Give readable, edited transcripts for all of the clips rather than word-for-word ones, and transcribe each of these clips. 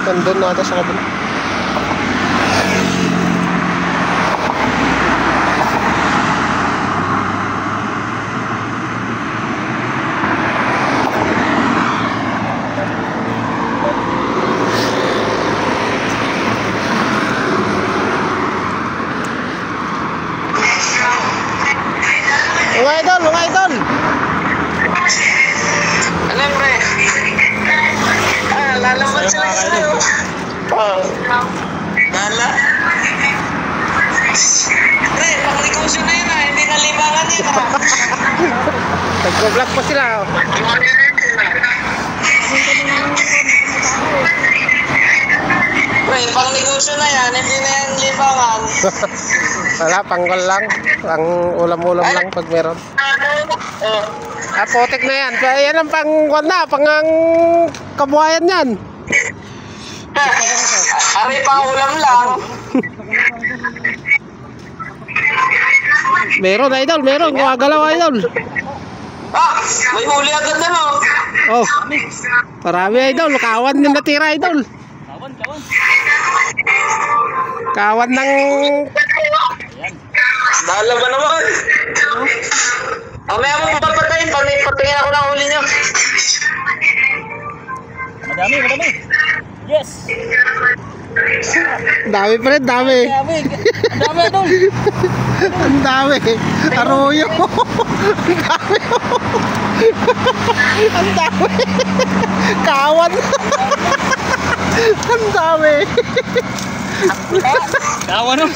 Nandun na ata sa kabila. Mga idol! Ano yun, pre? Lalaman sila sa'yo. Oo. Lala? Pre, pang-negosyo na yun hindi na libangan yun Nag-vlog pa sila. Pre, pang-negosyo na yan, hindi na yan libangan. Wala, panggol lang. Pang ulam-ulam lang pag meron. Potek na yan. Yan ang pang kabuhayan yan. Ari pang ulam lang. Meron idol, meron. Gumagalaw idol. May huli agad na no. Oh. Marami idol. Kawan din natira idol. Kawan ng... Dala ba naman? Mamaya mo papatayin, patingin ako ng huli nyo. Madami. Yes. Dami pa rin, dami. Ang dami idol. Ang dami. Arroyo. Ang dami. Kawan. Ang dami. Kawan no.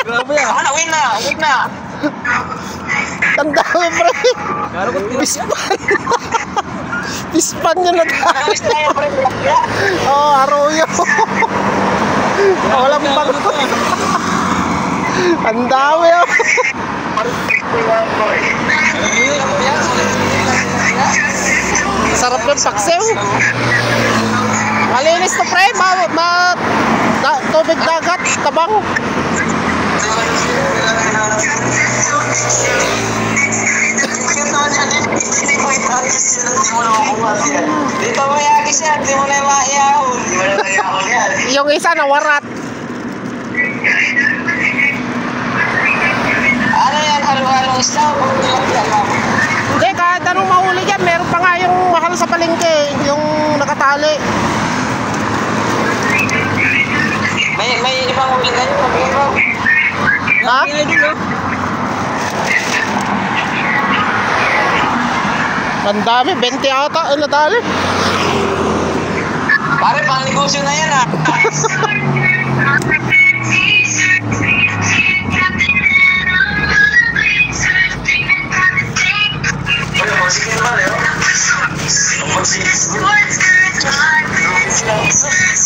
Grabe ah. Wait na. Ang dami pa rin. Pispan nyo na tayo. Oh, arroyo. Walang bago. Ang dami oh. Sarap ng paksew. Malinis na pre. Tubig dagat. Tabang. Dito mo yagis yan, di mo na maiyahon. Yung isa na warat. Ano yan, halo-halong isda o tilapia lang? Hindi, kahit anong mahuli dyan. Meron pa nga yung mahal sa palengke. Yung nakatali. May ibang huli na yun, sabihin mo. Ha? Ang dami, 20 ata ang natali. Pare, pang-negosyo na yan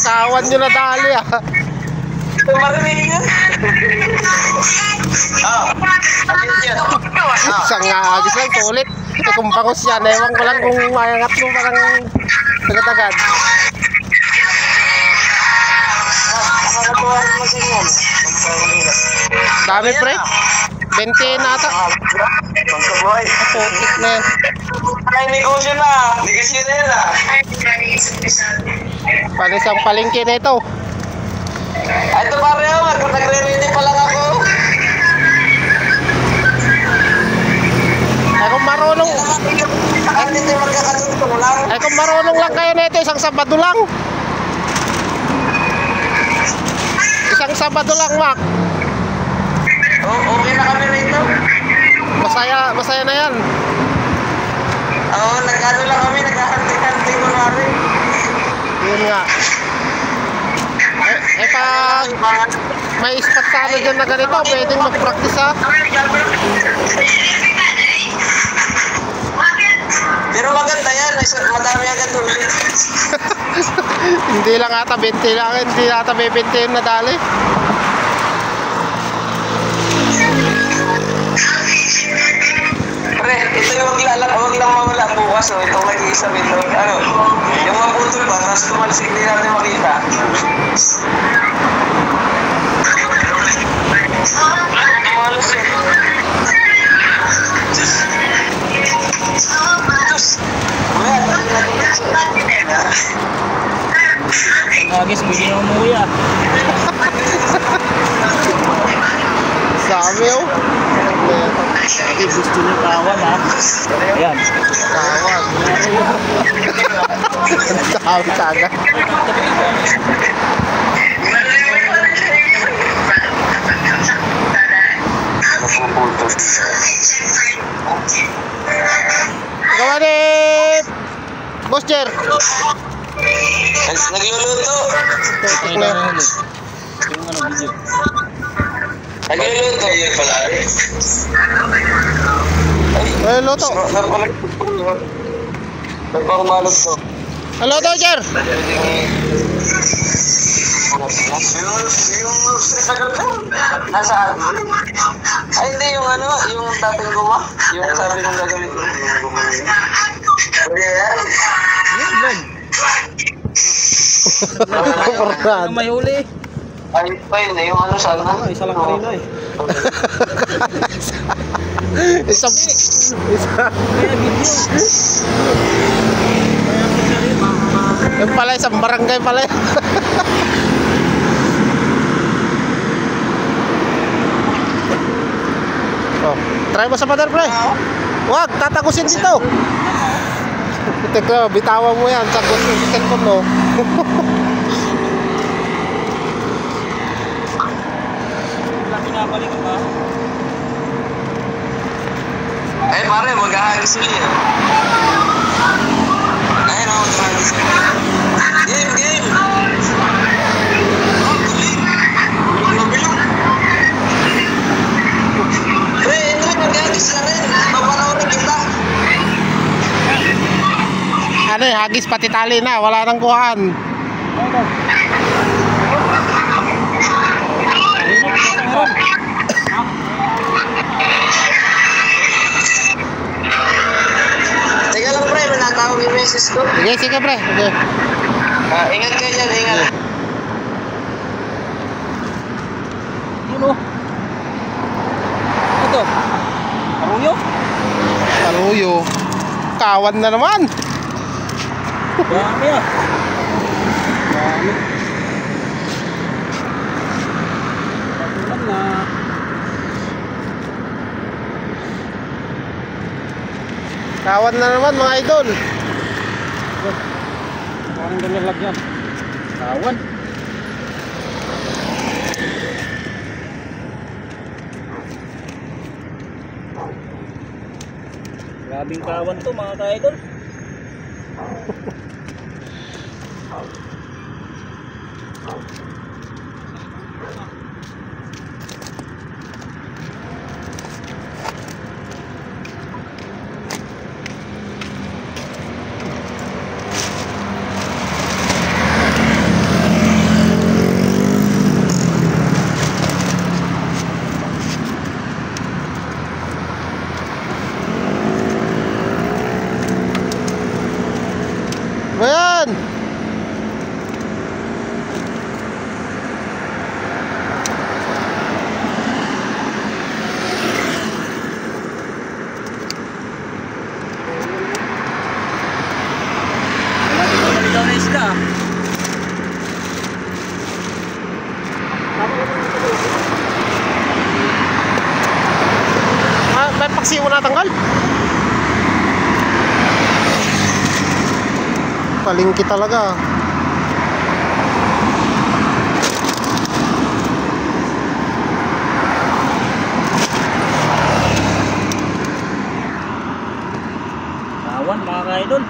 Kawan nyo nadali Marinig nyo? Isang agis lang, sulit. Kung bangus yan, ewan ko lang kung mayangat mo parang agad-agad. Dami pre. 20 na ata. Putik na yan. Ay, negosyo na. Negosyo na yan Panisang palengke na ito. Ito pare, nagre-ready pa lang ako. Ay kung marunong lang kayo na ito, isang Sabado lang. Isang Sabado lang, Mac. Okay na kami rito. Masaya na yan. Oo, nag-ano lang kami, nag-hunting kunwari. Yun nga. Pag may spot sana dyan na ganito, pwedeng mag-practice ha. Pero maganda yan, madami agad ulit. Hindi lang ata 20 lang, hindi ata may 20 yung nadali. Pre, ito yung wag lang mawala bukas itong nag-iisa ito. Ano, yung mabutol ba, tapos tumalsik din natin makita. Tumalos eh. Diyos! Kuya, Agis, pwede na umuwi ah. Sabi oh. Gusto niyo kawan ah. Ayan. Kawan. Sabi kagad. Gawa ni Boss Jer. Nagluluto. Tutok na. Yung ano video. Nagluluto. Ay, luto. Nagpakumalot to. Ano to, Jer? Nasaan? Ay, hindi yung ano, yung dating guma. Yung sabi kong gagawin ko. Ano may huli? Ay, pa yun eh, yung ano sana. Isa lang kanina eh. Isa. Kaya video. Yung pala, isang barangay pala. Oh, try mo sa mother play. Wag, tatagusin dito. Teka, bitawan mo yan. Tagos yung cellphone mo. Wala pinabalik ba? Ay, pare, maghahagis sila yan. Ayun ako, maghahagis sila. Game, game! Pre, ito, maghahagis na rin. Papanoorin kita. Ano eh, hagis pati tali na. Wala nang kuhaan. Teka lang, pre, manatawag yung message ko. Sige, sige pre. Sige. Ingat kayo dyan, ingat. Yun o. Ito. Aruyo? Taruyo. Kawan na naman. Dami ah. Dami. Patulan na. Kawan na naman mga idol. Parang ganyan lagyan. Kawan. Grabing kawan to mga ka-idol. Ayan. Ikaw na isda. Ah, may paksi mo natanggal. Palingki talaga. Kawan mga ka-idol.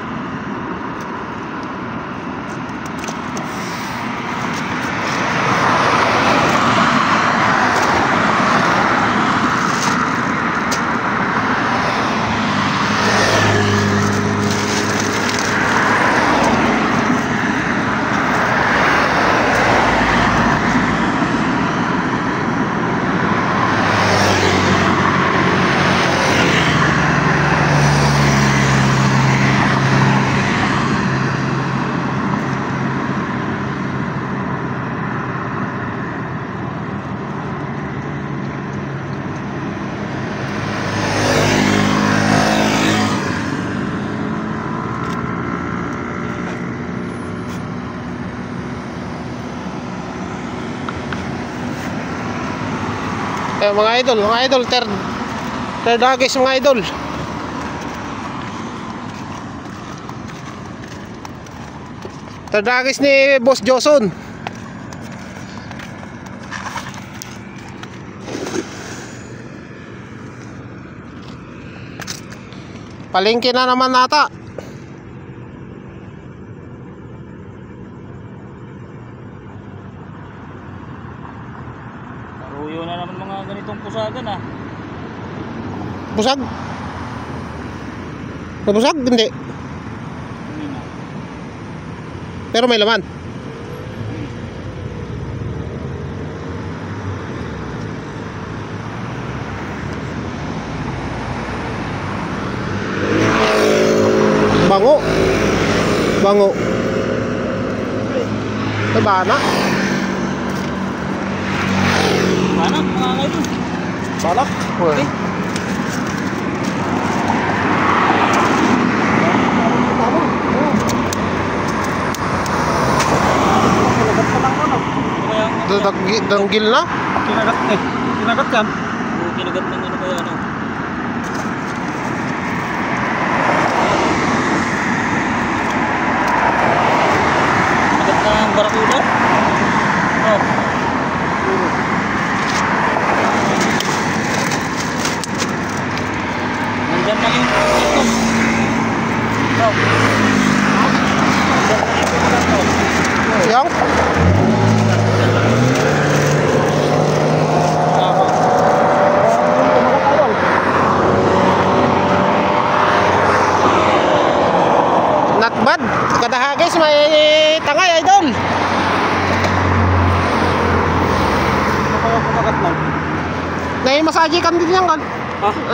mga idol, third hagis mga idol. Third hagis ni Boss Joson. Palengke na naman nata. Naruyo na naman mga ganitong pusagan ah. Busag? Nabusag? Hindi. Hindi na. Pero may laman. Bango. Bango. Ay, bana. Anak mga kaidol. Balak. Okay. Danggil na. Kinagat eh. Kinagat yan. Oo, kinagat ng ano kaya ano. Kinagat ng barakuda. Oh. Nandyan na yung ito. Oh. Yang? Not bad. Kada hagis may tangay idol. Kaya kumagat lang. Nai masaji kan din yan kan. Ah?